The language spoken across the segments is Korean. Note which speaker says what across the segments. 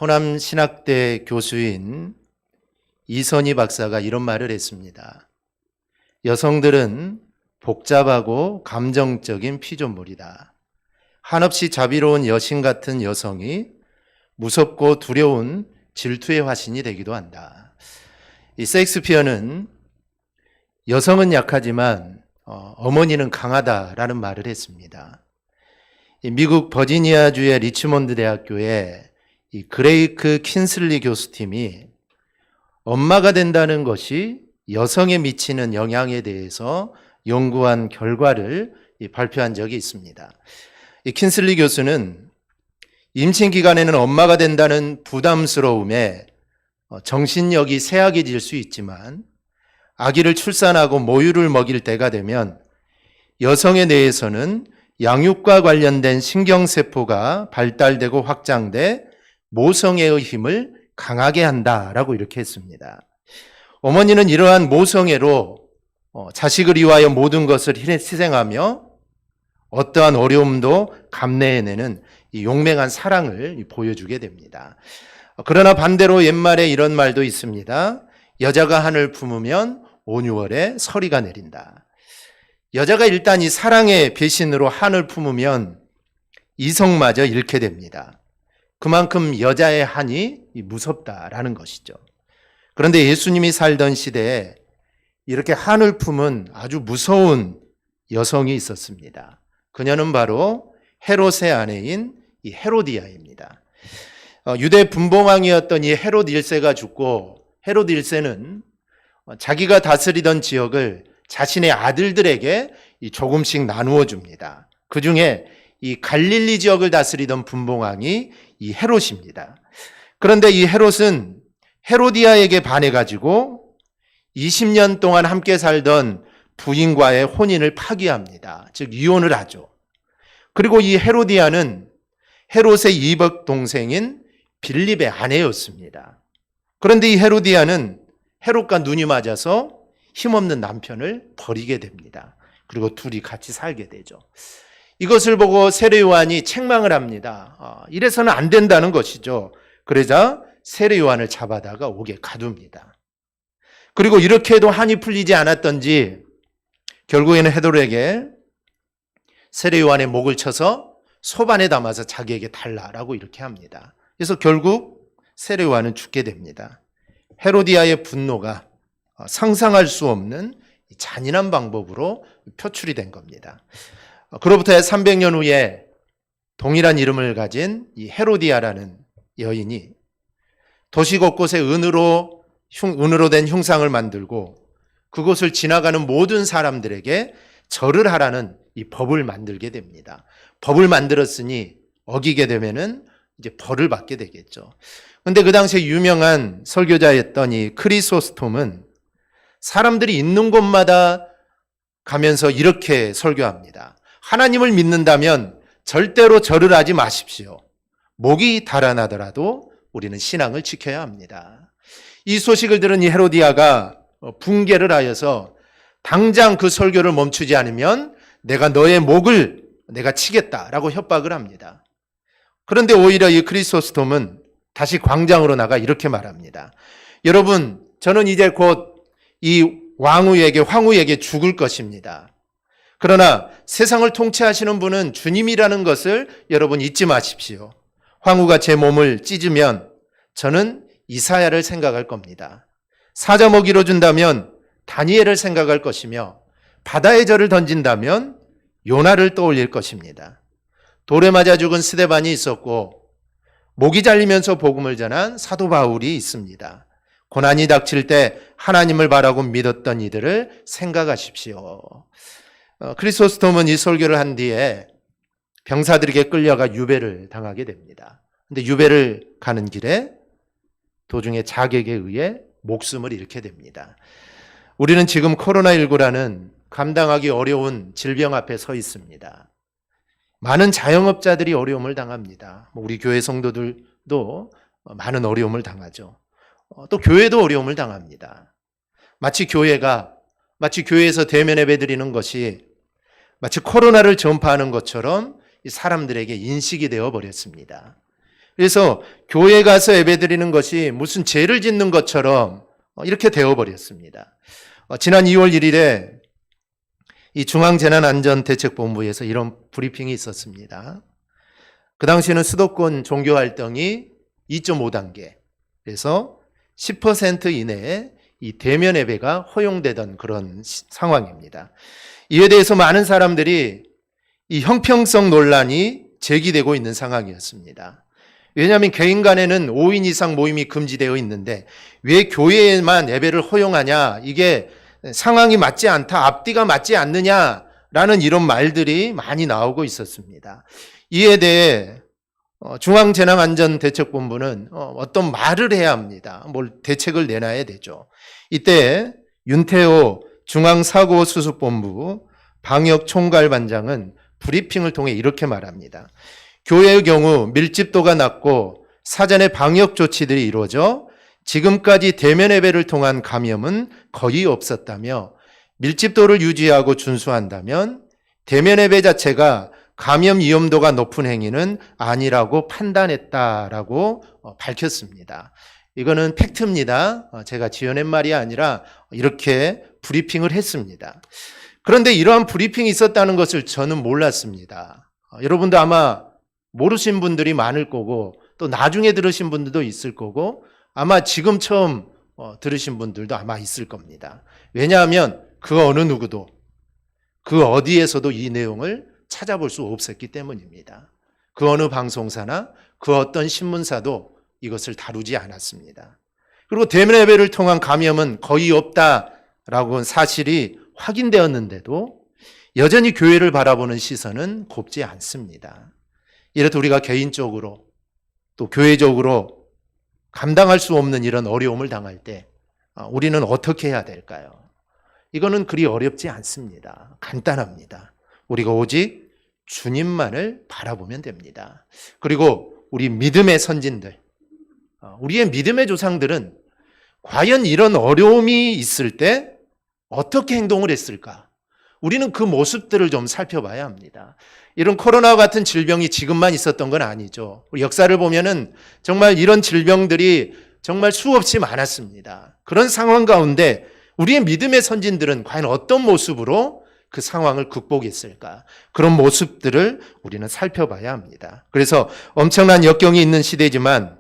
Speaker 1: 호남신학대 교수인 이선희 박사가 이런 말을 했습니다. 여성들은 복잡하고 감정적인 피조물이다. 한없이 자비로운 여신 같은 여성이 무섭고 두려운 질투의 화신이 되기도 한다. 이 셰익스피어는 여성은 약하지만 어머니는 강하다라는 말을 했습니다. 미국 버지니아주의 리치몬드 대학교의 이 그레이크 킨슬리 교수팀이 엄마가 된다는 것이 여성에 미치는 영향에 대해서 연구한 결과를 발표한 적이 있습니다. 이 킨슬리 교수는 임신 기간에는 엄마가 된다는 부담스러움에 정신력이 쇠약해질 수 있지만 아기를 출산하고 모유를 먹일 때가 되면 여성에 대해서는 양육과 관련된 신경세포가 발달되고 확장돼 모성애의 힘을 강하게 한다라고 이렇게 했습니다. 어머니는 이러한 모성애로 자식을 위하여 모든 것을 희생하며 어떠한 어려움도 감내해내는 이 용맹한 사랑을 보여주게 됩니다. 그러나 반대로 옛말에 이런 말도 있습니다. 여자가 한을 품으면 온유월에 서리가 내린다. 여자가 일단 이 사랑의 배신으로 한을 품으면 이성마저 잃게 됩니다. 그만큼 여자의 한이 무섭다라는 것이죠. 그런데 예수님이 살던 시대에 이렇게 한을 품은 아주 무서운 여성이 있었습니다. 그녀는 바로 헤롯의 아내인 이 헤로디아입니다. 유대 분봉왕이었던 이 헤롯 1세가 죽고 헤롯 1세는 자기가 다스리던 지역을 자신의 아들들에게 조금씩 나누어 줍니다. 그 중에 이 갈릴리 지역을 다스리던 분봉왕이 이 헤롯입니다. 그런데 이 헤롯은 헤로디아에게 반해가지고 20년 동안 함께 살던 부인과의 혼인을 파기합니다. 즉 이혼을 하죠. 그리고 이 헤로디아는 헤롯의 이복 동생인 빌립의 아내였습니다. 그런데 이 헤로디아는 헤롯과 눈이 맞아서 힘없는 남편을 버리게 됩니다. 그리고 둘이 같이 살게 되죠. 이것을 보고 세례 요한이 책망을 합니다. 이래서는 안 된다는 것이죠. 그러자 세례 요한을 잡아다가 옥에 가둡니다. 그리고 이렇게 해도 한이 풀리지 않았던지 결국에는 헤롯에게 세례 요한의 목을 쳐서 소반에 담아서 자기에게 달라라고 이렇게 합니다. 그래서 결국 세례 요한은 죽게 됩니다. 헤로디아의 분노가 상상할 수 없는 잔인한 방법으로 표출이 된 겁니다. 그로부터 300년 후에 동일한 이름을 가진 이 헤로디아라는 여인이 도시 곳곳에 은으로 된 흉상을 만들고 그곳을 지나가는 모든 사람들에게 절을 하라는 이 법을 만들게 됩니다. 법을 만들었으니 어기게 되면은 이제 벌을 받게 되겠죠. 그런데 그 당시에 유명한 설교자였던 이 크리소스톰은 사람들이 있는 곳마다 가면서 이렇게 설교합니다. 하나님을 믿는다면 절대로 절을 하지 마십시오. 목이 달아나더라도 우리는 신앙을 지켜야 합니다. 이 소식을 들은 이 헤로디아가 붕괴를 하여서 당장 그 설교를 멈추지 않으면 내가 너의 목을 내가 치겠다라고 협박을 합니다. 그런데 오히려 이 크리소스톰은 다시 광장으로 나가 이렇게 말합니다. 여러분, 저는 이제 곧 이 황후에게 죽을 것입니다. 그러나 세상을 통치하시는 분은 주님이라는 것을 여러분 잊지 마십시오. 황후가 제 몸을 찢으면 저는 이사야를 생각할 겁니다. 사자목 이뤄준다면 다니엘을 생각할 것이며 바다에 저를 던진다면 요나를 떠올릴 것입니다. 돌에 맞아 죽은 스데반이 있었고 목이 잘리면서 복음을 전한 사도 바울이 있습니다. 고난이 닥칠 때 하나님을 바라고 믿었던 이들을 생각하십시오. 크리소스톰은 이 설교를 한 뒤에 병사들에게 끌려가 유배를 당하게 됩니다. 근데 유배를 가는 길에 도중에 자객에 의해 목숨을 잃게 됩니다. 우리는 지금 코로나19라는 감당하기 어려운 질병 앞에 서 있습니다. 많은 자영업자들이 어려움을 당합니다. 우리 교회 성도들도 많은 어려움을 당하죠. 또 교회도 어려움을 당합니다. 마치 교회에서 대면 예배 드리는 것이 마치 코로나를 전파하는 것처럼 사람들에게 인식이 되어 버렸습니다. 그래서 교회 가서 예배드리는 것이 무슨 죄를 짓는 것처럼 이렇게 되어버렸습니다. 지난 2월 1일에 이 중앙재난안전대책본부에서 이런 브리핑이 있었습니다. 그 당시에는 수도권 종교활동이 2.5단계, 그래서 10% 이내에 이 대면 예배가 허용되던 그런 상황입니다. 이에 대해서 많은 사람들이 이 형평성 논란이 제기되고 있는 상황이었습니다. 왜냐하면 개인 간에는 5인 이상 모임이 금지되어 있는데 왜 교회에만 예배를 허용하냐, 이게 상황이 맞지 않다, 앞뒤가 맞지 않느냐라는 이런 말들이 많이 나오고 있었습니다. 이에 대해 중앙재난안전대책본부는 어떤 말을 해야 합니다. 뭘 대책을 내놔야 되죠. 이때 윤태호 중앙사고수습본부 방역총괄반장은 브리핑을 통해 이렇게 말합니다. 교회의 경우 밀집도가 낮고 사전에 방역 조치들이 이루어져 지금까지 대면 예배를 통한 감염은 거의 없었다며 밀집도를 유지하고 준수한다면 대면 예배 자체가 감염 위험도가 높은 행위는 아니라고 판단했다라고 밝혔습니다. 이거는 팩트입니다. 제가 지어낸 말이 아니라 이렇게 브리핑을 했습니다. 그런데 이러한 브리핑이 있었다는 것을 저는 몰랐습니다. 여러분도 아마 모르신 분들이 많을 거고 또 나중에 들으신 분들도 있을 거고 아마 지금 처음 들으신 분들도 아마 있을 겁니다. 왜냐하면 그 어느 누구도 그 어디에서도 이 내용을 찾아볼 수 없었기 때문입니다. 그 어느 방송사나 그 어떤 신문사도 이것을 다루지 않았습니다. 그리고 대면 예배를 통한 감염은 거의 없다라고 사실이 확인되었는데도 여전히 교회를 바라보는 시선은 곱지 않습니다. 이렇듯 우리가 개인적으로 또 교회적으로 감당할 수 없는 이런 어려움을 당할 때 우리는 어떻게 해야 될까요? 이거는 그리 어렵지 않습니다. 간단합니다. 우리가 오직 주님만을 바라보면 됩니다. 그리고 우리 믿음의 선진들, 우리의 믿음의 조상들은 과연 이런 어려움이 있을 때 어떻게 행동을 했을까? 우리는 그 모습들을 좀 살펴봐야 합니다. 이런 코로나 같은 질병이 지금만 있었던 건 아니죠. 역사를 보면은 정말 이런 질병들이 정말 수없이 많았습니다. 그런 상황 가운데 우리의 믿음의 선진들은 과연 어떤 모습으로 그 상황을 극복했을까? 그런 모습들을 우리는 살펴봐야 합니다. 그래서 엄청난 역경이 있는 시대지만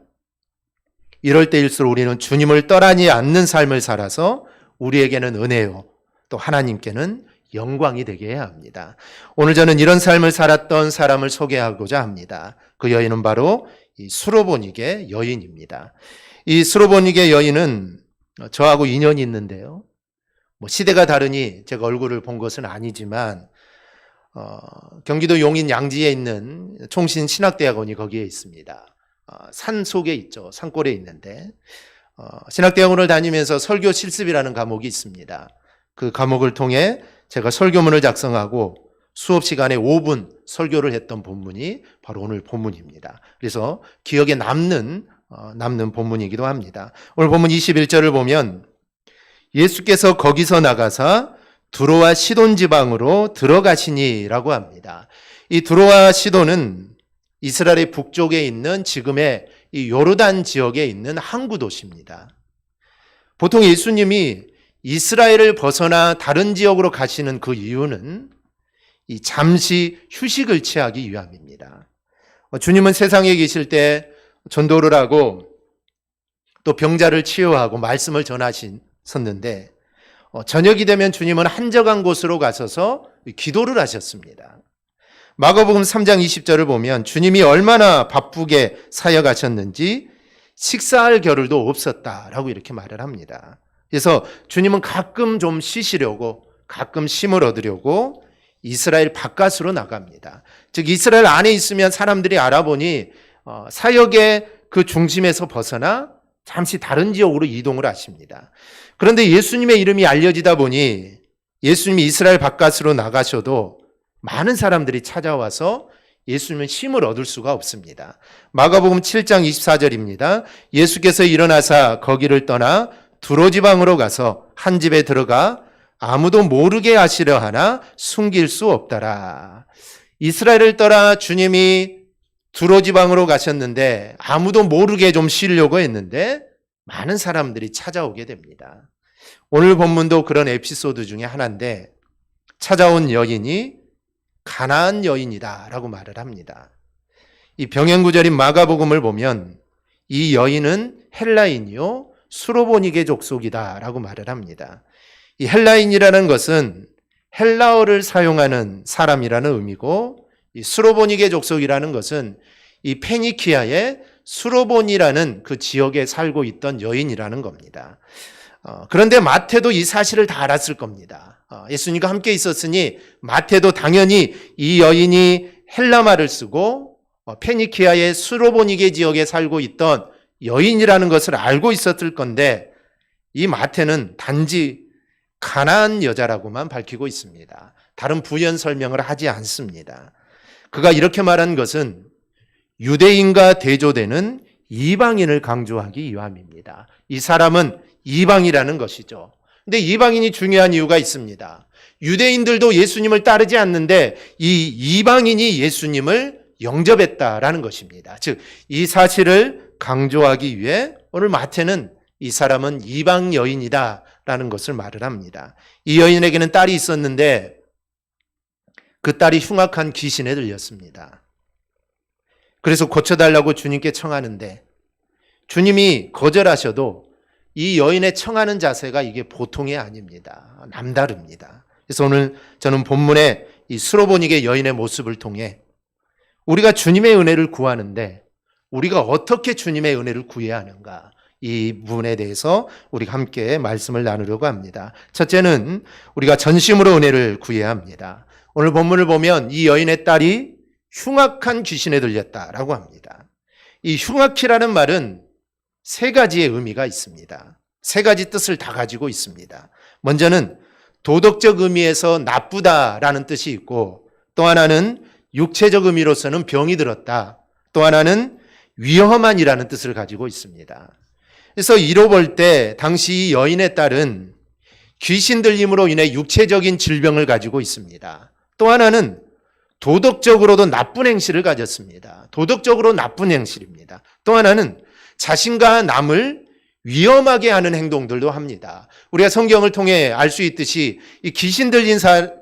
Speaker 1: 이럴 때일수록 우리는 주님을 떠나지 않는 삶을 살아서 우리에게는 은혜요, 또 하나님께는 영광이 되게 해야 합니다. 오늘 저는 이런 삶을 살았던 사람을 소개하고자 합니다. 그 여인은 바로 이 수로보니게 여인입니다. 이 수로보니게 여인은 저하고 인연이 있는데요. 시대가 다르니 제가 얼굴을 본 것은 아니지만 경기도 용인 양지에 있는 총신 신학대학원이 거기에 있습니다. 산 속에 있죠. 산골에 있는데 신학대학원을 다니면서 설교 실습이라는 과목이 있습니다. 그 과목을 통해 제가 설교문을 작성하고 수업 시간에 5분 설교를 했던 본문이 바로 오늘 본문입니다. 그래서 기억에 남는 본문이기도 합니다. 오늘 본문 21절을 보면 예수께서 거기서 나가사 두로와 시돈 지방으로 들어가시니라고 합니다. 이 두로와 시돈은 이스라엘의 북쪽에 있는 지금의 이 요르단 지역에 있는 항구 도시입니다. 보통 예수님이 이스라엘을 벗어나 다른 지역으로 가시는 그 이유는 이 잠시 휴식을 취하기 위함입니다. 주님은 세상에 계실 때 전도를 하고 또 병자를 치유하고 말씀을 전하셨는데 저녁이 되면 주님은 한적한 곳으로 가셔서 기도를 하셨습니다. 마가복음 3장 20절을 보면 주님이 얼마나 바쁘게 사역하셨는지 식사할 겨를도 없었다라고 이렇게 말을 합니다. 그래서 주님은 가끔 좀 쉬시려고, 가끔 쉼을 얻으려고 이스라엘 바깥으로 나갑니다. 즉 이스라엘 안에 있으면 사람들이 알아보니 사역의 그 중심에서 벗어나 잠시 다른 지역으로 이동을 하십니다. 그런데 예수님의 이름이 알려지다 보니 예수님이 이스라엘 바깥으로 나가셔도 많은 사람들이 찾아와서 예수님은 쉼을 얻을 수가 없습니다. 마가복음 7장 24절입니다. 예수께서 일어나사 거기를 떠나 두로 지방으로 가서 한 집에 들어가 아무도 모르게 하시려 하나 숨길 수 없더라. 이스라엘을 떠나 주님이 두로 지방으로 가셨는데 아무도 모르게 좀 쉬려고 했는데 많은 사람들이 찾아오게 됩니다. 오늘 본문도 그런 에피소드 중에 하나인데 찾아온 여인이 가나안 여인이다라고 말을 합니다. 이 병행구절인 마가복음을 보면 이 여인은 헬라인이요 수로보니게 족속이다라고 말을 합니다. 이 헬라인이라는 것은 헬라어를 사용하는 사람이라는 의미고 이 수로보니게 족속이라는 것은 이 페니키아의 수로본이라는 그 지역에 살고 있던 여인이라는 겁니다. 그런데 마태도 이 사실을 다 알았을 겁니다. 예수님과 함께 있었으니 마태도 당연히 이 여인이 헬라말을 쓰고 페니키아의 수로보니게 지역에 살고 있던 여인이라는 것을 알고 있었을 건데 이 마태는 단지 가나안 여자라고만 밝히고 있습니다. 다른 부연 설명을 하지 않습니다. 그가 이렇게 말한 것은 유대인과 대조되는 이방인을 강조하기 위함입니다. 이 사람은 이방이라는 것이죠. 근데 이방인이 중요한 이유가 있습니다. 유대인들도 예수님을 따르지 않는데 이 이방인이 예수님을 영접했다라는 것입니다. 즉, 이 사실을 강조하기 위해 오늘 마태는 이 사람은 이방 여인이다라는 것을 말을 합니다. 이 여인에게는 딸이 있었는데 그 딸이 흉악한 귀신에 들렸습니다. 그래서 고쳐달라고 주님께 청하는데 주님이 거절하셔도 이 여인의 청하는 자세가 이게 보통이 아닙니다. 남다릅니다. 그래서 오늘 저는 본문의 이 수로보니게 여인의 모습을 통해 우리가 주님의 은혜를 구하는데 우리가 어떻게 주님의 은혜를 구해야 하는가, 이 부분에 대해서 우리가 함께 말씀을 나누려고 합니다. 첫째는 우리가 전심으로 은혜를 구해야 합니다. 오늘 본문을 보면 이 여인의 딸이 흉악한 귀신에 들렸다라고 합니다. 이 흉악이라는 말은 세 가지의 의미가 있습니다. 세 가지 뜻을 다 가지고 있습니다. 먼저는 도덕적 의미에서 나쁘다라는 뜻이 있고, 또 하나는 육체적 의미로서는 병이 들었다, 또 하나는 위험한이라는 뜻을 가지고 있습니다. 그래서 이로 볼 때 당시 이 여인의 딸은 귀신 들림으로 인해 육체적인 질병을 가지고 있습니다. 또 하나는 도덕적으로도 나쁜 행실을 가졌습니다. 도덕적으로 나쁜 행실입니다. 또 하나는 자신과 남을 위험하게 하는 행동들도 합니다. 우리가 성경을 통해 알 수 있듯이 이 귀신 들린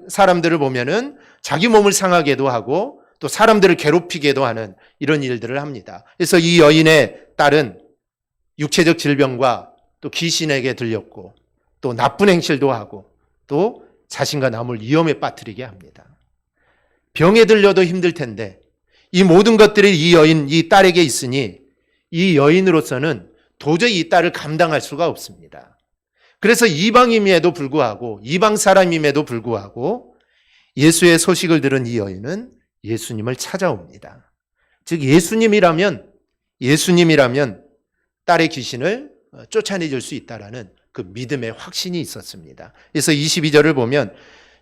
Speaker 1: 사람들을 보면은 자기 몸을 상하게도 하고 또 사람들을 괴롭히게도 하는 이런 일들을 합니다. 그래서 이 여인의 딸은 육체적 질병과 또 귀신에게 들렸고 또 나쁜 행실도 하고 또 자신과 남을 위험에 빠뜨리게 합니다. 병에 들려도 힘들 텐데 이 모든 것들이 이 여인, 이 딸에게 있으니 이 여인으로서는 도저히 이 딸을 감당할 수가 없습니다. 그래서 이방임에도 불구하고, 이방 사람임에도 불구하고 예수의 소식을 들은 이 여인은 예수님을 찾아옵니다. 즉 예수님이라면 딸의 귀신을 쫓아내줄 수 있다라는 그 믿음의 확신이 있었습니다. 그래서 22절을 보면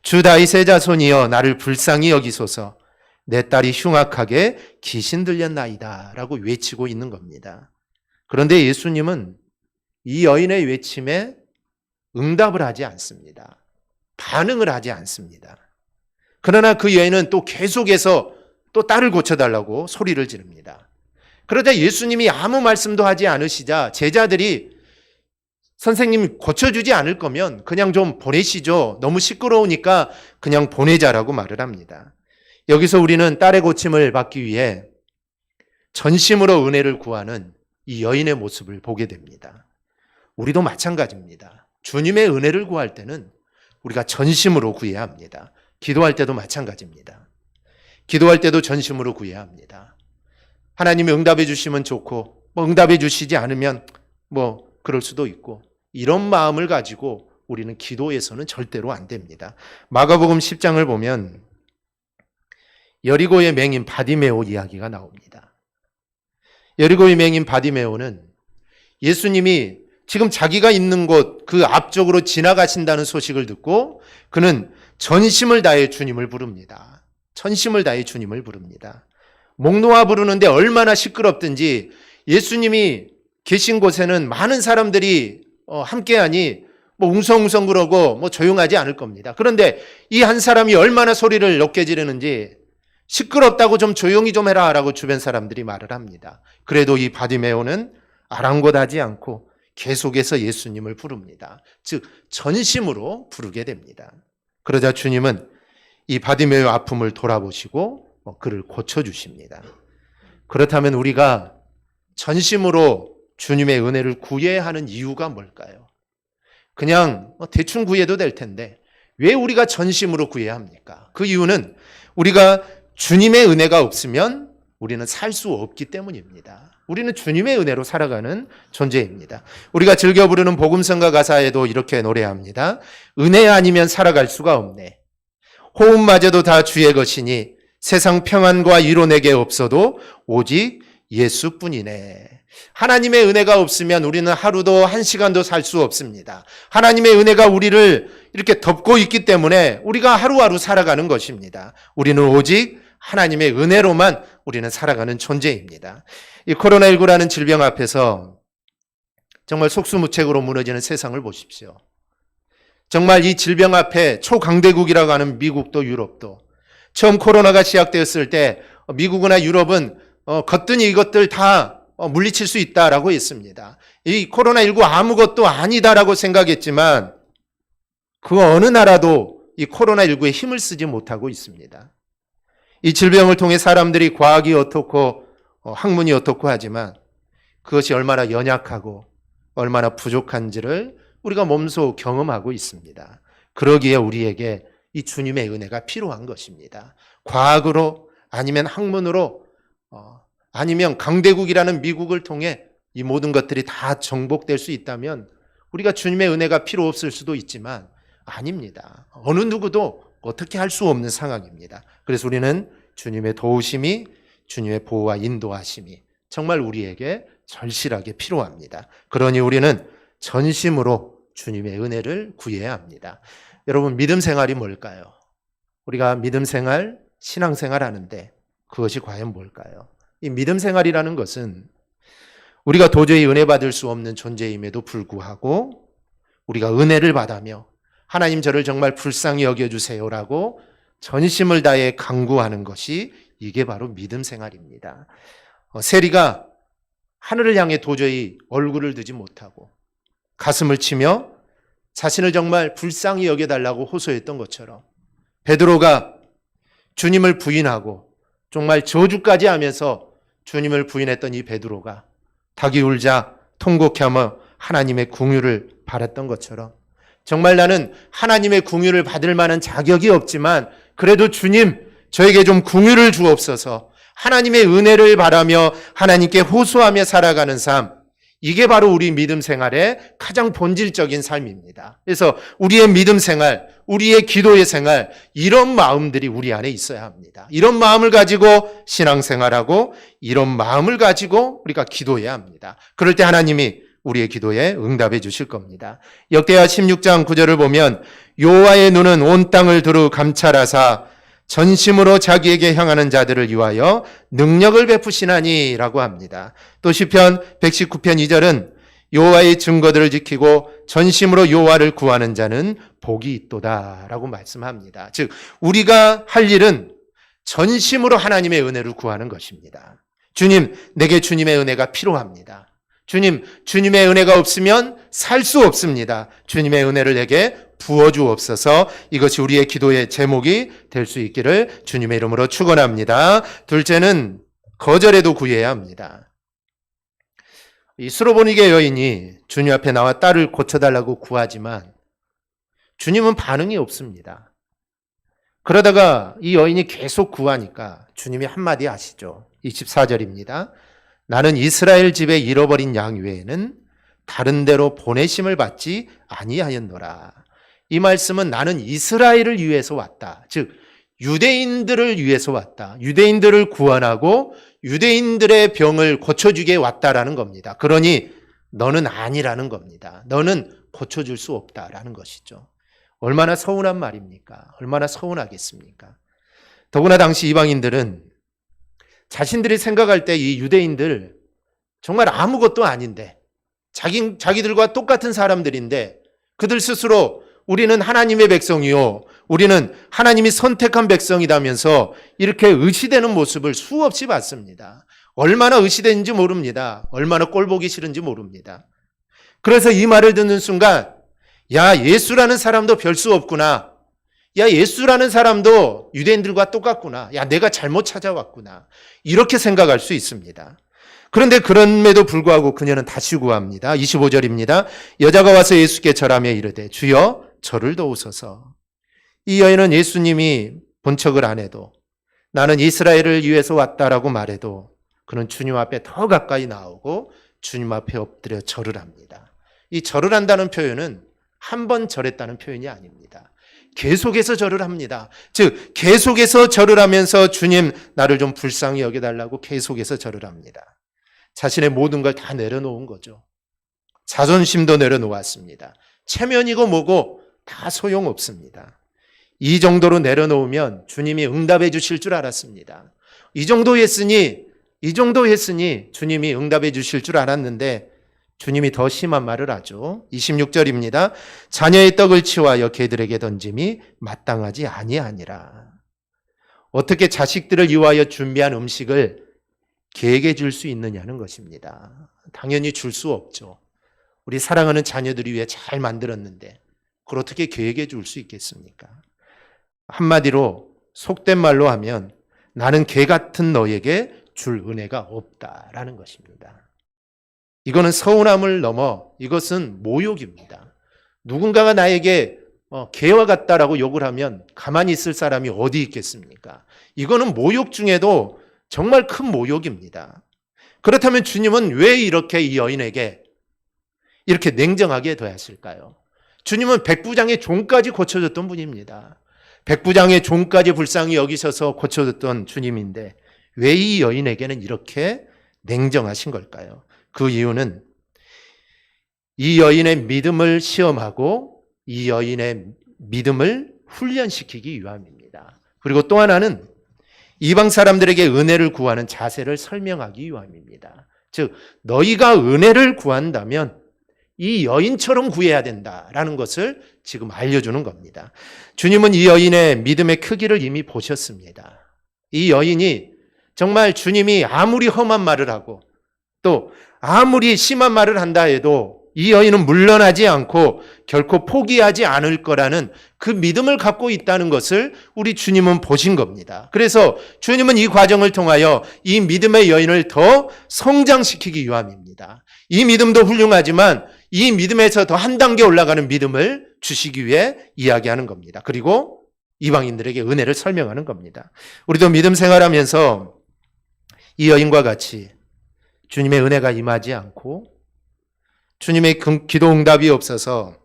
Speaker 1: 주 다윗의 자손이여 나를 불쌍히 여기소서, 내 딸이 흉악하게 귀신 들렸나이다 라고 외치고 있는 겁니다. 그런데 예수님은 이 여인의 외침에 응답을 하지 않습니다. 반응을 하지 않습니다. 그러나 그 여인은 또 계속해서 또 딸을 고쳐달라고 소리를 지릅니다. 그러자 예수님이 아무 말씀도 하지 않으시자 제자들이 선생님 고쳐주지 않을 거면 그냥 좀 보내시죠. 너무 시끄러우니까 그냥 보내자라고 말을 합니다. 여기서 우리는 딸의 고침을 받기 위해 전심으로 은혜를 구하는 이 여인의 모습을 보게 됩니다. 우리도 마찬가지입니다. 주님의 은혜를 구할 때는 우리가 전심으로 구해야 합니다. 기도할 때도 마찬가지입니다. 기도할 때도 전심으로 구해야 합니다. 하나님이 응답해 주시면 좋고 응답해 주시지 않으면 그럴 수도 있고, 이런 마음을 가지고 우리는 기도에서는 절대로 안 됩니다. 마가복음 10장을 보면 여리고의 맹인 바디메오 이야기가 나옵니다. 여리고의 맹인 바디메오는 예수님이 지금 자기가 있는 곳 그 앞쪽으로 지나가신다는 소식을 듣고 그는 전심을 다해 주님을 부릅니다. 전심을 다해 주님을 부릅니다. 목 놓아 부르는데 얼마나 시끄럽든지 예수님이 계신 곳에는 많은 사람들이 함께하니 웅성웅성 그러고 조용하지 않을 겁니다. 그런데 이 한 사람이 얼마나 소리를 높게 지르는지 시끄럽다고 좀 조용히 좀 해라 라고 주변 사람들이 말을 합니다. 그래도 이 바디메오는 아랑곳하지 않고 계속해서 예수님을 부릅니다. 즉 전심으로 부르게 됩니다. 그러자 주님은 이 바디메오의 아픔을 돌아보시고 그를 고쳐주십니다. 그렇다면 우리가 전심으로 주님의 은혜를 구해야 하는 이유가 뭘까요? 그냥 대충 구해도 될 텐데 왜 우리가 전심으로 구해야 합니까? 그 이유는 우리가 주님의 은혜가 없으면 우리는 살 수 없기 때문입니다. 우리는 주님의 은혜로 살아가는 존재입니다. 우리가 즐겨 부르는 복음성가 가사에도 이렇게 노래합니다. 은혜 아니면 살아갈 수가 없네. 호흡마저도 다 주의 것이니 세상 평안과 위로 내게 없어도 오직 예수뿐이네. 하나님의 은혜가 없으면 우리는 하루도 한 시간도 살 수 없습니다. 하나님의 은혜가 우리를 이렇게 덮고 있기 때문에 우리가 하루하루 살아가는 것입니다. 우리는 오직 하나님의 은혜로만 우리는 살아가는 존재입니다. 이 코로나19라는 질병 앞에서 정말 속수무책으로 무너지는 세상을 보십시오. 정말 이 질병 앞에 초강대국이라고 하는 미국도 유럽도 처음 코로나가 시작되었을 때 미국이나 유럽은 거뜬히 이것들 다 물리칠 수 있다라고 했습니다. 이 코로나19 아무것도 아니다라고 생각했지만 그 어느 나라도 이 코로나19에 힘을 쓰지 못하고 있습니다. 이 질병을 통해 사람들이 과학이 어떻고 학문이 어떻고 하지만 그것이 얼마나 연약하고 얼마나 부족한지를 우리가 몸소 경험하고 있습니다. 그러기에 우리에게 이 주님의 은혜가 필요한 것입니다. 과학으로 아니면 학문으로 아니면 강대국이라는 미국을 통해 이 모든 것들이 다 정복될 수 있다면 우리가 주님의 은혜가 필요 없을 수도 있지만 아닙니다. 어느 누구도 어떻게 할 수 없는 상황입니다. 그래서 우리는 주님의 도우심이 주님의 보호와 인도하심이 정말 우리에게 절실하게 필요합니다. 그러니 우리는 전심으로 주님의 은혜를 구해야 합니다. 여러분 믿음 생활이 뭘까요? 우리가 믿음 생활, 신앙 생활 하는데 그것이 과연 뭘까요? 이 믿음 생활이라는 것은 우리가 도저히 은혜 받을 수 없는 존재임에도 불구하고 우리가 은혜를 받으며 하나님 저를 정말 불쌍히 여겨주세요라고 전심을 다해 간구하는 것이 이게 바로 믿음 생활입니다. 세리가 하늘을 향해 도저히 얼굴을 들지 못하고 가슴을 치며 자신을 정말 불쌍히 여겨달라고 호소했던 것처럼 베드로가 주님을 부인하고 정말 저주까지 하면서 주님을 부인했던 이 베드로가 닭이 울자 통곡하며 하나님의 긍휼을 바랐던 것처럼 정말 나는 하나님의 긍휼을 받을 만한 자격이 없지만 그래도 주님 저에게 좀 긍휼을 주옵소서 하나님의 은혜를 바라며 하나님께 호소하며 살아가는 삶 이게 바로 우리 믿음 생활의 가장 본질적인 삶입니다. 그래서 우리의 믿음 생활, 우리의 기도의 생활 이런 마음들이 우리 안에 있어야 합니다. 이런 마음을 가지고 신앙생활하고 이런 마음을 가지고 우리가 기도해야 합니다. 그럴 때 하나님이 우리의 기도에 응답해 주실 겁니다. 역대하 16장 9절을 보면 여호와의 눈은 온 땅을 두루 감찰하사 전심으로 자기에게 향하는 자들을 위하여 능력을 베푸시나니 라고 합니다. 또 시편 119편 2절은 여호와의 증거들을 지키고 전심으로 여호와를 구하는 자는 복이 있도다 라고 말씀합니다. 즉 우리가 할 일은 전심으로 하나님의 은혜를 구하는 것입니다. 주님, 내게 주님의 은혜가 필요합니다. 주님, 주님의 은혜가 없으면 살 수 없습니다. 주님의 은혜를 내게 부어주옵소서. 이것이 우리의 기도의 제목이 될 수 있기를 주님의 이름으로 축원합니다. 둘째는 거절에도 구해야 합니다. 이 수로보니게 여인이 주님 앞에 나와 딸을 고쳐달라고 구하지만 주님은 반응이 없습니다. 그러다가 이 여인이 계속 구하니까 주님이 한마디 하시죠. 24절입니다. 나는 이스라엘 집에 잃어버린 양 외에는 다른 데로 보내심을 받지 아니하였노라. 이 말씀은 나는 이스라엘을 위해서 왔다. 즉 유대인들을 위해서 왔다. 유대인들을 구원하고 유대인들의 병을 고쳐주게 왔다라는 겁니다. 그러니 너는 아니라는 겁니다. 너는 고쳐줄 수 없다라는 것이죠. 얼마나 서운한 말입니까? 얼마나 서운하겠습니까? 더구나 당시 이방인들은 자신들이 생각할 때 이 유대인들 정말 아무것도 아닌데 자기들과 똑같은 사람들인데 그들 스스로 우리는 하나님의 백성이요 우리는 하나님이 선택한 백성이라면서 이렇게 의시되는 모습을 수없이 봤습니다. 얼마나 의시되는지 모릅니다. 얼마나 꼴보기 싫은지 모릅니다. 그래서 이 말을 듣는 순간 야, 예수라는 사람도 별 수 없구나. 야, 예수라는 사람도 유대인들과 똑같구나. 야, 내가 잘못 찾아왔구나. 이렇게 생각할 수 있습니다. 그런데 그럼에도 불구하고 그녀는 다시 구합니다. 25절입니다. 여자가 와서 예수께 절하며 이르되 주여 저를 도우소서. 이 여인은 예수님이 본척을 안 해도 나는 이스라엘을 위해서 왔다라고 말해도 그는 주님 앞에 더 가까이 나오고 주님 앞에 엎드려 절을 합니다. 이 절을 한다는 표현은 한 번 절했다는 표현이 아닙니다. 계속해서 절을 합니다. 즉 계속해서 절을 하면서 주님 나를 좀 불쌍히 여겨달라고 계속해서 절을 합니다. 자신의 모든 걸 다 내려놓은 거죠. 자존심도 내려놓았습니다. 체면이고 뭐고 다 소용없습니다. 이 정도로 내려놓으면 주님이 응답해 주실 줄 알았습니다. 이 정도 했으니 주님이 응답해 주실 줄 알았는데 주님이 더 심한 말을 하죠. 26절입니다. 자녀의 떡을 치워하여 개들에게 던짐이 마땅하지 아니하니라. 어떻게 자식들을 위하여 준비한 음식을 개에게 줄 수 있느냐는 것입니다. 당연히 줄 수 없죠. 우리 사랑하는 자녀들이 위해 잘 만들었는데 그걸 어떻게 개에게 줄 수 있겠습니까? 한마디로 속된 말로 하면 나는 개 같은 너에게 줄 은혜가 없다라는 것입니다. 이거는 서운함을 넘어 이것은 모욕입니다. 누군가가 나에게 개와 같다라고 욕을 하면 가만히 있을 사람이 어디 있겠습니까? 이거는 모욕 중에도 정말 큰 모욕입니다. 그렇다면 주님은 왜 이렇게 이 여인에게 이렇게 냉정하게 대하실까요? 주님은 백부장의 종까지 고쳐줬던 분입니다. 백부장의 종까지 불쌍히 여기셔서 고쳐줬던 주님인데 왜 이 여인에게는 이렇게 냉정하신 걸까요? 그 이유는 이 여인의 믿음을 시험하고 이 여인의 믿음을 훈련시키기 위함입니다. 그리고 또 하나는 이방 사람들에게 은혜를 구하는 자세를 설명하기 위함입니다. 즉 너희가 은혜를 구한다면 이 여인처럼 구해야 된다라는 것을 지금 알려주는 겁니다. 주님은 이 여인의 믿음의 크기를 이미 보셨습니다. 이 여인이 정말 주님이 아무리 험한 말을 하고 또 아무리 심한 말을 한다 해도 이 여인은 물러나지 않고 결코 포기하지 않을 거라는 그 믿음을 갖고 있다는 것을 우리 주님은 보신 겁니다. 그래서 주님은 이 과정을 통하여 이 믿음의 여인을 더 성장시키기 위함입니다. 이 믿음도 훌륭하지만 이 믿음에서 더 한 단계 올라가는 믿음을 주시기 위해 이야기하는 겁니다. 그리고 이방인들에게 은혜를 설명하는 겁니다. 우리도 믿음 생활하면서 이 여인과 같이 주님의 은혜가 임하지 않고 주님의 기도 응답이 없어서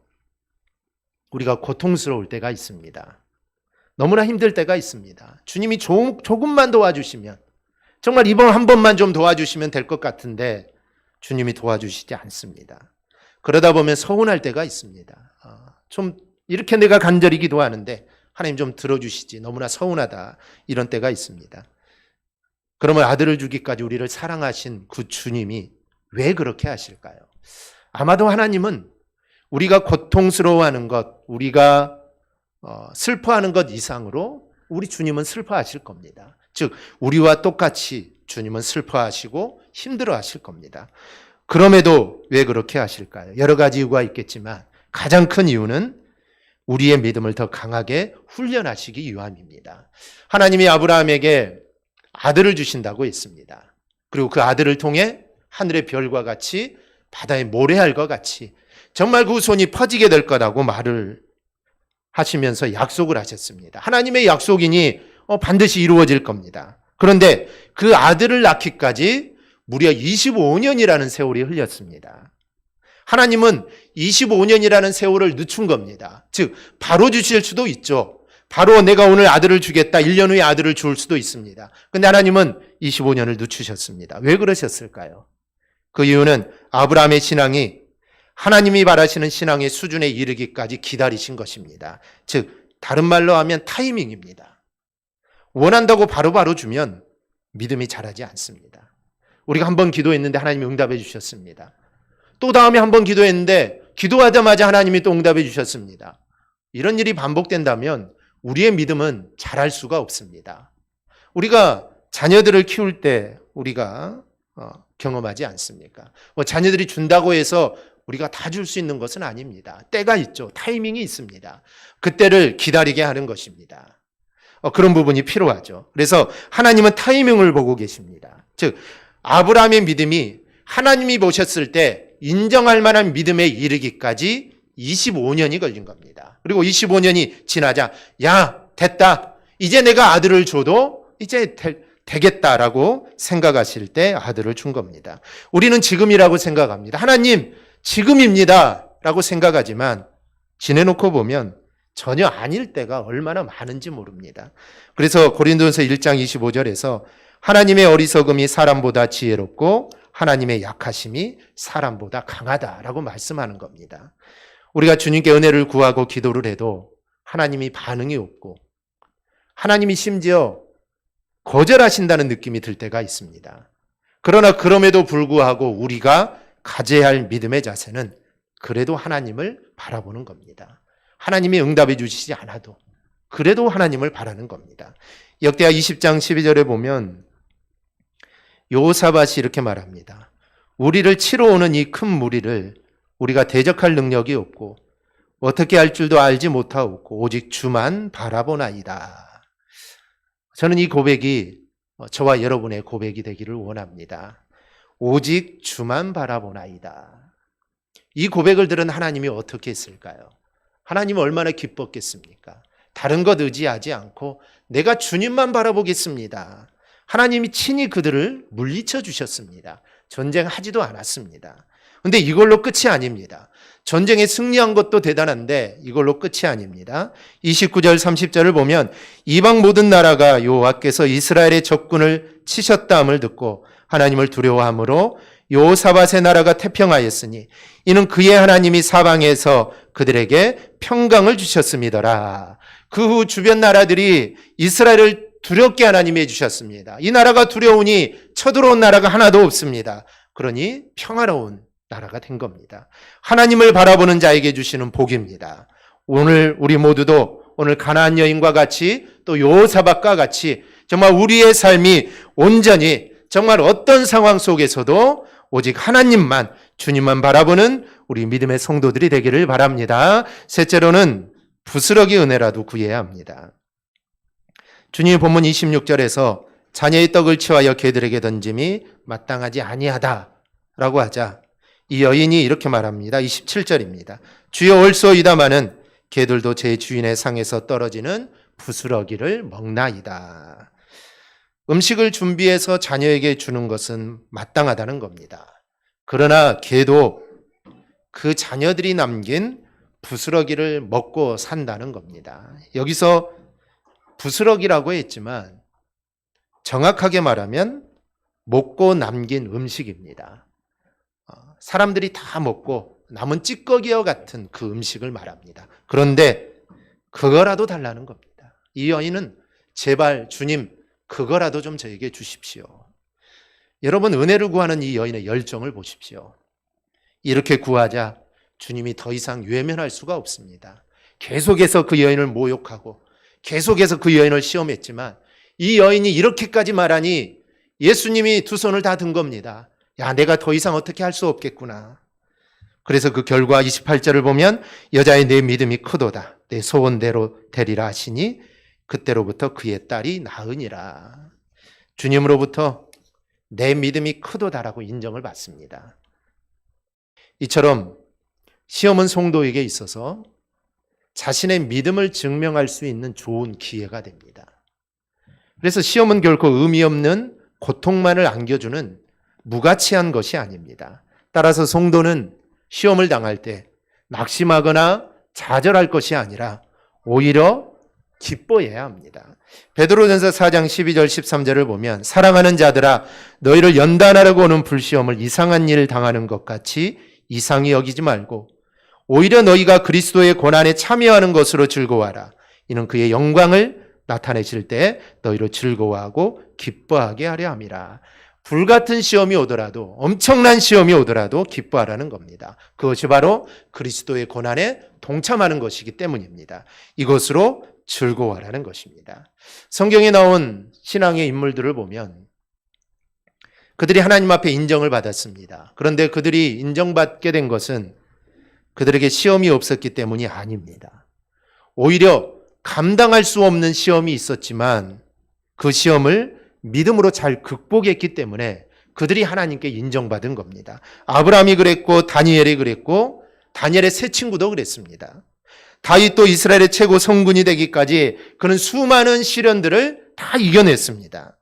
Speaker 1: 우리가 고통스러울 때가 있습니다. 너무나 힘들 때가 있습니다. 주님이 조금만 도와주시면 정말 이번 한 번만 좀 도와주시면 될 것 같은데 주님이 도와주시지 않습니다. 그러다 보면 서운할 때가 있습니다. 좀 이렇게 내가 간절히 기도하는데 하나님 좀 들어주시지 너무나 서운하다 이런 때가 있습니다. 그러면 아들을 주기까지 우리를 사랑하신 그 주님이 왜 그렇게 하실까요? 아마도 하나님은 우리가 고통스러워하는 것, 우리가 슬퍼하는 것 이상으로 우리 주님은 슬퍼하실 겁니다. 즉 우리와 똑같이 주님은 슬퍼하시고 힘들어하실 겁니다. 그럼에도 왜 그렇게 하실까요? 여러 가지 이유가 있겠지만 가장 큰 이유는 우리의 믿음을 더 강하게 훈련하시기 위함입니다. 하나님이 아브라함에게 아들을 주신다고 했습니다. 그리고 그 아들을 통해 하늘의 별과 같이 바다의 모래알과 같이 정말 그 손이 퍼지게 될 거라고 말을 하시면서 약속을 하셨습니다. 하나님의 약속이니 반드시 이루어질 겁니다. 그런데 그 아들을 낳기까지 무려 25년이라는 세월이 흘렸습니다. 하나님은 25년이라는 세월을 늦춘 겁니다. 즉 바로 주실 수도 있죠. 바로 내가 오늘 아들을 주겠다 1년 후에 아들을 줄 수도 있습니다. 그런데 하나님은 25년을 늦추셨습니다. 왜 그러셨을까요? 그 이유는 아브라함의 신앙이 하나님이 바라시는 신앙의 수준에 이르기까지 기다리신 것입니다. 즉 다른 말로 하면 타이밍입니다. 원한다고 바로바로 주면 믿음이 자라지 않습니다. 우리가 한 번 기도했는데 하나님이 응답해 주셨습니다. 또 다음에 한 번 기도했는데 기도하자마자 하나님이 또 응답해 주셨습니다. 이런 일이 반복된다면 우리의 믿음은 자랄 수가 없습니다. 우리가 자녀들을 키울 때 우리가 경험하지 않습니까? 자녀들이 준다고 해서 우리가 다 줄 수 있는 것은 아닙니다. 때가 있죠. 타이밍이 있습니다. 그때를 기다리게 하는 것입니다. 그런 부분이 필요하죠. 그래서 하나님은 타이밍을 보고 계십니다. 즉 아브라함의 믿음이 하나님이 보셨을 때 인정할 만한 믿음에 이르기까지 25년이 걸린 겁니다. 그리고 25년이 지나자 야 됐다. 이제 내가 아들을 줘도 이제 되겠다라고 생각하실 때 아들을 준 겁니다. 우리는 지금이라고 생각합니다. 하나님 지금입니다 라고 생각하지만 지내놓고 보면 전혀 아닐 때가 얼마나 많은지 모릅니다. 그래서 고린도전서 1장 25절에서 하나님의 어리석음이 사람보다 지혜롭고 하나님의 약하심이 사람보다 강하다라고 말씀하는 겁니다. 우리가 주님께 은혜를 구하고 기도를 해도 하나님이 반응이 없고 하나님이 심지어 거절하신다는 느낌이 들 때가 있습니다. 그러나 그럼에도 불구하고 우리가 가져야 할 믿음의 자세는 그래도 하나님을 바라보는 겁니다. 하나님이 응답해 주시지 않아도 그래도 하나님을 바라는 겁니다. 역대하 20장 12절에 보면 여호사밧이 이렇게 말합니다. 우리를 치러 오는 이 큰 무리를 우리가 대적할 능력이 없고 어떻게 할 줄도 알지 못하고 오직 주만 바라보나이다. 저는 이 고백이 저와 여러분의 고백이 되기를 원합니다. 오직 주만 바라보나이다. 이 고백을 들은 하나님이 어떻게 했을까요? 하나님은 얼마나 기뻤겠습니까? 다른 것 의지하지 않고 내가 주님만 바라보겠습니다. 하나님이 친히 그들을 물리쳐 주셨습니다. 전쟁하지도 않았습니다. 그런데 이걸로 끝이 아닙니다. 전쟁에 승리한 것도 대단한데 이걸로 끝이 아닙니다. 29절 30절을 보면 이방 모든 나라가 여호와께서 이스라엘의 적군을 치셨다함을 듣고 하나님을 두려워함으로 여호사밧의 나라가 태평하였으니 이는 그의 하나님이 사방에서 그들에게 평강을 주셨음이더라. 그 후 주변 나라들이 이스라엘을 두렵게 하나님이 해주셨습니다. 이 나라가 두려우니 쳐들어온 나라가 하나도 없습니다. 그러니 평화로운 나라가 된 겁니다. 하나님을 바라보는 자에게 주시는 복입니다. 오늘 우리 모두도 오늘 가나안 여인과 같이 또 여호사밧과 같이 정말 우리의 삶이 온전히 정말 어떤 상황 속에서도 오직 하나님만 주님만 바라보는 우리 믿음의 성도들이 되기를 바랍니다. 셋째로는 부스러기 은혜라도 구해야 합니다. 주님의 본문 26절에서 자녀의 떡을 취하여 개들에게 던짐이 마땅하지 아니하다라고 하자 이 여인이 이렇게 말합니다. 27절입니다. 주여 옳소이다마는 개들도 제 주인의 상에서 떨어지는 부스러기를 먹나이다. 음식을 준비해서 자녀에게 주는 것은 마땅하다는 겁니다. 그러나 개도 그 자녀들이 남긴 부스러기를 먹고 산다는 겁니다. 여기서 부스러기라고 했지만 정확하게 말하면 먹고 남긴 음식입니다. 사람들이 다 먹고 남은 찌꺼기와 같은 그 음식을 말합니다. 그런데 그거라도 달라는 겁니다. 이 여인은 제발 주님 그거라도 좀 저에게 주십시오. 여러분 은혜를 구하는 이 여인의 열정을 보십시오. 이렇게 구하자 주님이 더 이상 외면할 수가 없습니다. 계속해서 그 여인을 모욕하고 계속해서 그 여인을 시험했지만 이 여인이 이렇게까지 말하니 예수님이 두 손을 다 든 겁니다. 야, 내가 더 이상 어떻게 할 수 없겠구나. 그래서 그 결과 28절을 보면 여자의 내 믿음이 크도다. 내 소원대로 되리라 하시니 그때로부터 그의 딸이 나으니라. 주님으로부터 내 믿음이 크도다라고 인정을 받습니다. 이처럼 시험은 성도에게 있어서 자신의 믿음을 증명할 수 있는 좋은 기회가 됩니다. 그래서 시험은 결코 의미 없는 고통만을 안겨주는 무가치한 것이 아닙니다. 따라서 성도는 시험을 당할 때 낙심하거나 좌절할 것이 아니라 오히려 기뻐해야 합니다. 베드로전서 4장 12절 13절을 보면 사랑하는 자들아 너희를 연단하려고 오는 불시험을 이상한 일을 당하는 것 같이 이상히 여기지 말고 오히려 너희가 그리스도의 고난에 참여하는 것으로 즐거워하라. 이는 그의 영광을 나타내실 때 너희로 즐거워하고 기뻐하게 하려 함이라. 불같은 시험이 오더라도 엄청난 시험이 오더라도 기뻐하라는 겁니다. 그것이 바로 그리스도의 고난에 동참하는 것이기 때문입니다. 이것으로 즐거워하라는 것입니다. 성경에 나온 신앙의 인물들을 보면 그들이 하나님 앞에 인정을 받았습니다. 그런데 그들이 인정받게 된 것은 그들에게 시험이 없었기 때문이 아닙니다. 오히려 감당할 수 없는 시험이 있었지만 그 시험을 믿음으로 잘 극복했기 때문에 그들이 하나님께 인정받은 겁니다. 아브라함이 그랬고 다니엘이 그랬고 다니엘의 세 친구도 그랬습니다. 다윗도 이스라엘의 최고 성군이 되기까지 그는 수많은 시련들을 다 이겨냈습니다.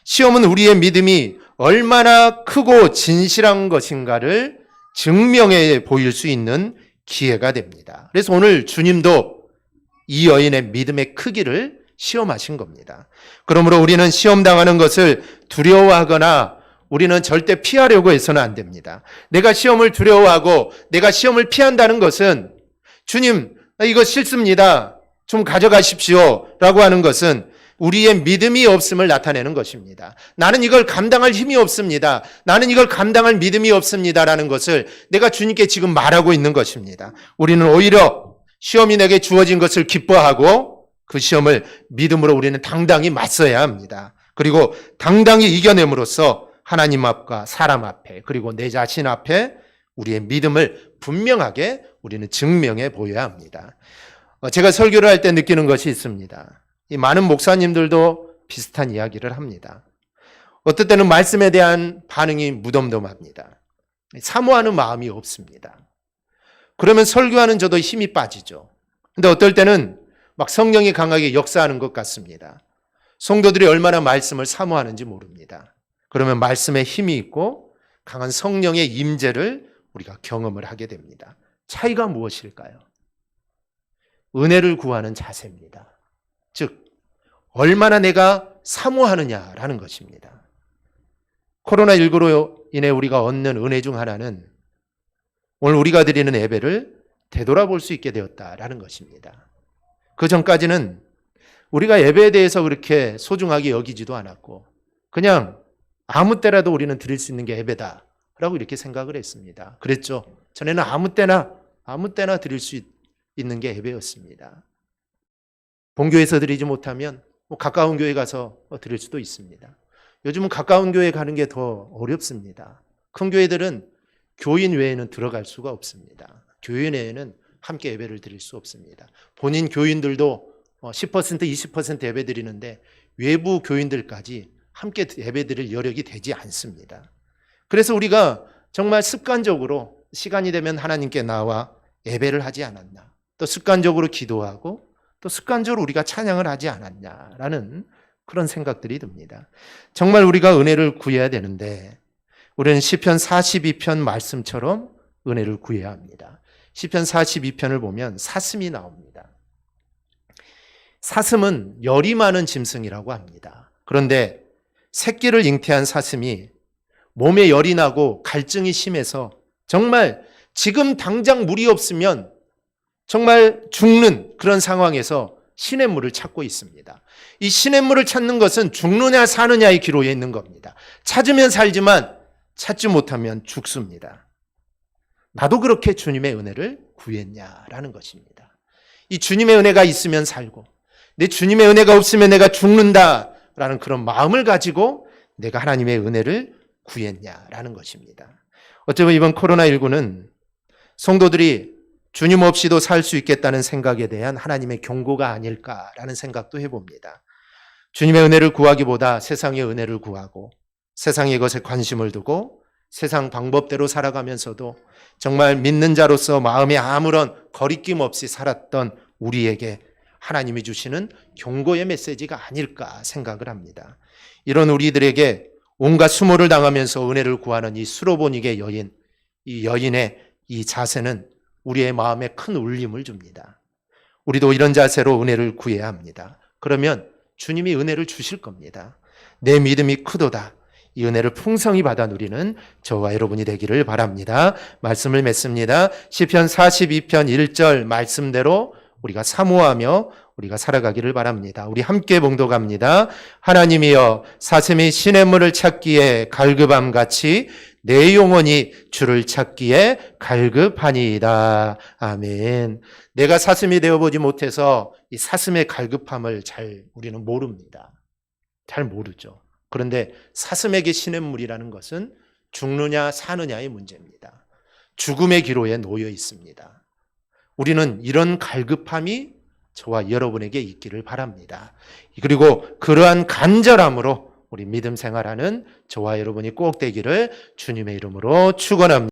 Speaker 1: 시험은 우리의 믿음이 얼마나 크고 진실한 것인가를 증명해 보일 수 있는 기회가 됩니다. 그래서 오늘 주님도 이 여인의 믿음의 크기를 시험하신 겁니다. 그러므로 우리는 시험당하는 것을 두려워하거나 우리는 절대 피하려고 해서는 안 됩니다. 내가 시험을 두려워하고 내가 시험을 피한다는 것은 주님, 이거 싫습니다. 좀 가져가십시오. 라고 하는 것은 우리의 믿음이 없음을 나타내는 것입니다. 나는 이걸 감당할 힘이 없습니다. 나는 이걸 감당할 믿음이 없습니다. 라는 것을 내가 주님께 지금 말하고 있는 것입니다. 우리는 오히려 시험이 내게 주어진 것을 기뻐하고 그 시험을 믿음으로 우리는 당당히 맞서야 합니다. 그리고 당당히 이겨냄으로써 하나님 앞과 사람 앞에 그리고 내 자신 앞에 우리의 믿음을 분명하게 우리는 증명해 보여야 합니다. 제가 설교를 할 때 느끼는 것이 있습니다. 이 많은 목사님들도 비슷한 이야기를 합니다. 어떨 때는 말씀에 대한 반응이 무덤덤합니다. 사모하는 마음이 없습니다. 그러면 설교하는 저도 힘이 빠지죠. 근데 어떨 때는 막 성령이 강하게 역사하는 것 같습니다. 성도들이 얼마나 말씀을 사모하는지 모릅니다. 그러면 말씀에 힘이 있고 강한 성령의 임재를 우리가 경험을 하게 됩니다. 차이가 무엇일까요? 은혜를 구하는 자세입니다. 즉 얼마나 내가 사모하느냐라는 것입니다. 코로나19로 인해 우리가 얻는 은혜 중 하나는 오늘 우리가 드리는 예배를 되돌아볼 수 있게 되었다라는 것입니다. 그 전까지는 우리가 예배에 대해서 그렇게 소중하게 여기지도 않았고 그냥 아무 때라도 우리는 드릴 수 있는 게 예배다라고 이렇게 생각을 했습니다. 그랬죠. 전에는 아무 때나 드릴 수 있는 게 예배였습니다. 본교에서 드리지 못하면 가까운 교회 가서 드릴 수도 있습니다. 요즘은 가까운 교회 가는 게 더 어렵습니다. 큰 교회들은 교인 외에는 들어갈 수가 없습니다. 교인 외에는 함께 예배를 드릴 수 없습니다. 본인 교인들도 10% 20% 예배 드리는데 외부 교인들까지 함께 예배 드릴 여력이 되지 않습니다. 그래서 우리가 정말 습관적으로 시간이 되면 하나님께 나와 예배를 하지 않았나, 또 습관적으로 기도하고 또 습관적으로 우리가 찬양을 하지 않았냐라는 그런 생각들이 듭니다. 정말 우리가 은혜를 구해야 되는데 우리는 시편 42편 말씀처럼 은혜를 구해야 합니다. 시편 42편을 보면 사슴이 나옵니다. 사슴은 열이 많은 짐승이라고 합니다. 그런데 새끼를 잉태한 사슴이 몸에 열이 나고 갈증이 심해서 정말 지금 당장 물이 없으면 정말 죽는 그런 상황에서 시냇물을 찾고 있습니다. 이 시냇물을 찾는 것은 죽느냐 사느냐의 기로에 있는 겁니다. 찾으면 살지만 찾지 못하면 죽습니다. 나도 그렇게 주님의 은혜를 구했냐라는 것입니다. 이 주님의 은혜가 있으면 살고 내 주님의 은혜가 없으면 내가 죽는다라는 그런 마음을 가지고 내가 하나님의 은혜를 구했냐라는 것입니다. 어쩌면 이번 코로나19는 성도들이 주님 없이도 살 수 있겠다는 생각에 대한 하나님의 경고가 아닐까라는 생각도 해봅니다. 주님의 은혜를 구하기보다 세상의 은혜를 구하고 세상의 것에 관심을 두고 세상 방법대로 살아가면서도 정말 믿는 자로서 마음에 아무런 거리낌 없이 살았던 우리에게 하나님이 주시는 경고의 메시지가 아닐까 생각을 합니다. 이런 우리들에게 온갖 수모를 당하면서 은혜를 구하는 이 수로보닉의 여인, 이 여인의 이 자세는 우리의 마음에 큰 울림을 줍니다. 우리도 이런 자세로 은혜를 구해야 합니다. 그러면 주님이 은혜를 주실 겁니다. 내 믿음이 크도다. 이 은혜를 풍성히 받아 누리는 저와 여러분이 되기를 바랍니다. 말씀을 맺습니다. 시편 42편 1절 말씀대로 우리가 사모하며 우리가 살아가기를 바랍니다. 우리 함께 봉독합니다. 하나님이여 사슴이 시냇물을 찾기에 갈급함같이 내 영혼이 주를 찾기에 갈급하니이다. 아멘. 내가 사슴이 되어보지 못해서 이 사슴의 갈급함을 잘 우리는 모릅니다. 잘 모르죠. 그런데 사슴에게 시냇물이라는 것은 죽느냐 사느냐의 문제입니다. 죽음의 기로에 놓여 있습니다. 우리는 이런 갈급함이 저와 여러분에게 있기를 바랍니다. 그리고 그러한 간절함으로 우리 믿음 생활하는 저와 여러분이 꼭 되기를 주님의 이름으로 축원합니다.